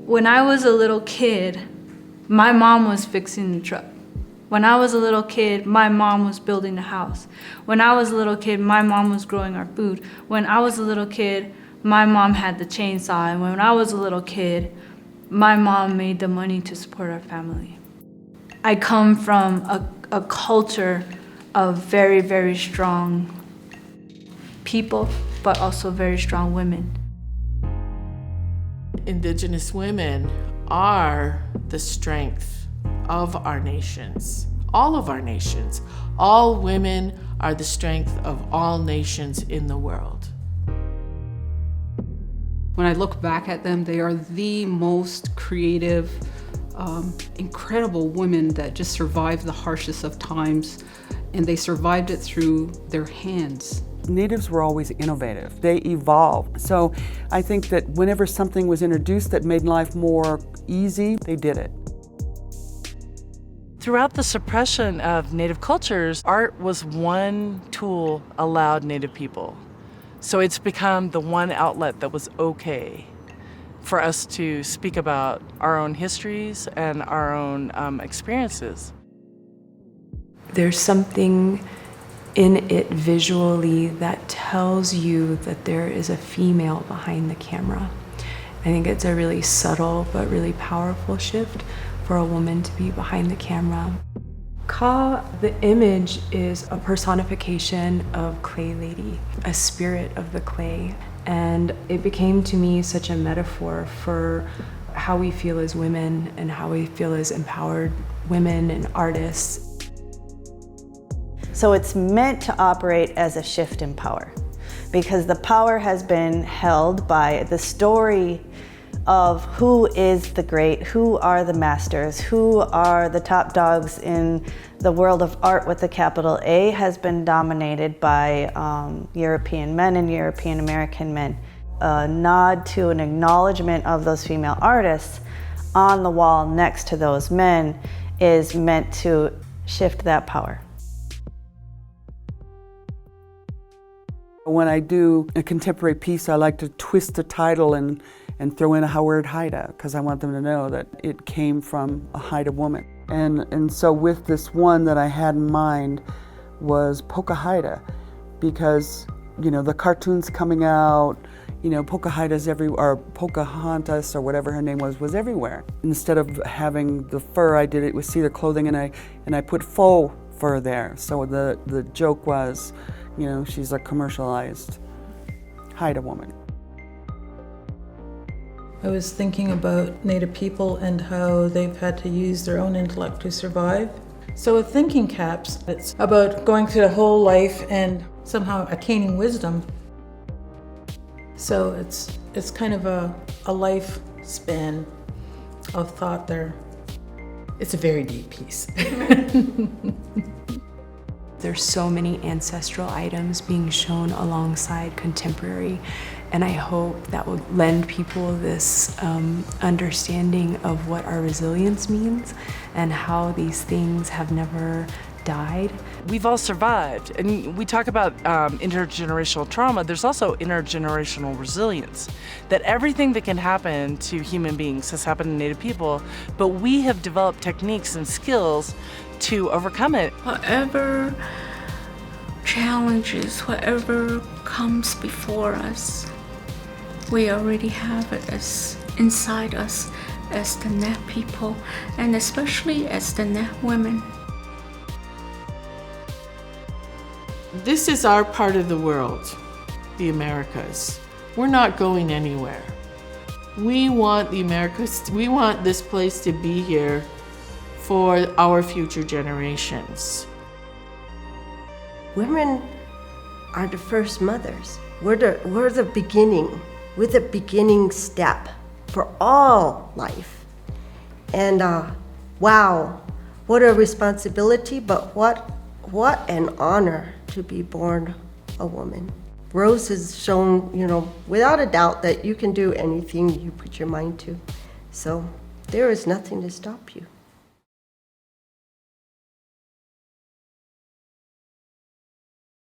When I was a little kid, my mom was fixing the truck. When I was a little kid, my mom was building the house. When I was a little kid, my mom was growing our food. When I was a little kid, my mom had the chainsaw. And when I was a little kid, my mom made the money to support our family. I come from a culture of very, very strong people, but also very strong women. Indigenous women are the strength of our nations, all of our nations. All women are the strength of all nations in the world. When I look back at them, they are the most creative, incredible women that just survived the harshest of times, and they survived it through their hands. Natives were always innovative. They evolved. So I think that whenever something was introduced that made life more easy, they did it. Throughout the suppression of Native cultures, art was one tool allowed Native people. So it's become the one outlet that was okay for us to speak about our own histories and our own experiences. There's something in it visually that tells you that there is a female behind the camera. I think it's a really subtle but really powerful shift for a woman to be behind the camera. Ka, the image, is a personification of Clay Lady, a spirit of the clay. And it became to me such a metaphor for how we feel as women and how we feel as empowered women and artists. So it's meant to operate as a shift in power, because the power has been held by the story of who is the great, who are the masters, who are the top dogs in the world of art with a capital A, has been dominated by European men and European American men. A nod to an acknowledgement of those female artists on the wall next to those men is meant to shift that power. When I do a contemporary piece, I like to twist the title and throw in a Howard Haida, because I want them to know that it came from a Haida woman. And so with this one that I had in mind was Haida, because, you know, the cartoons coming out, you know, Pocahontas or Pocahontas or whatever her name was everywhere. Instead of having the fur, I did it with cedar clothing, and I put faux fur there. So the joke was, you know, she's a commercialized Haida woman. I was thinking about Native people and how they've had to use their own intellect to survive. So with thinking caps, it's about going through the whole life and somehow attaining wisdom. So it's kind of a lifespan of thought there. It's a very deep piece. There's so many ancestral items being shown alongside contemporary, and I hope that will lend people this understanding of what our resilience means and how these things have never died. We've all survived, and we talk about intergenerational trauma. There's also intergenerational resilience, that everything that can happen to human beings has happened to Native people, but we have developed techniques and skills to overcome it. Whatever challenges, whatever comes before us, we already have it as inside us as the Nat people, and especially as the Nat women. This is our part of the world, the Americas. We're not going anywhere. We want the Americas, we want this place to be here for our future generations. Women are the first mothers. We're the beginning. We're the beginning step for all life. And wow, what a responsibility, but what an honor to be born a woman. Rose has shown, you know, without a doubt that you can do anything you put your mind to. So there is nothing to stop you.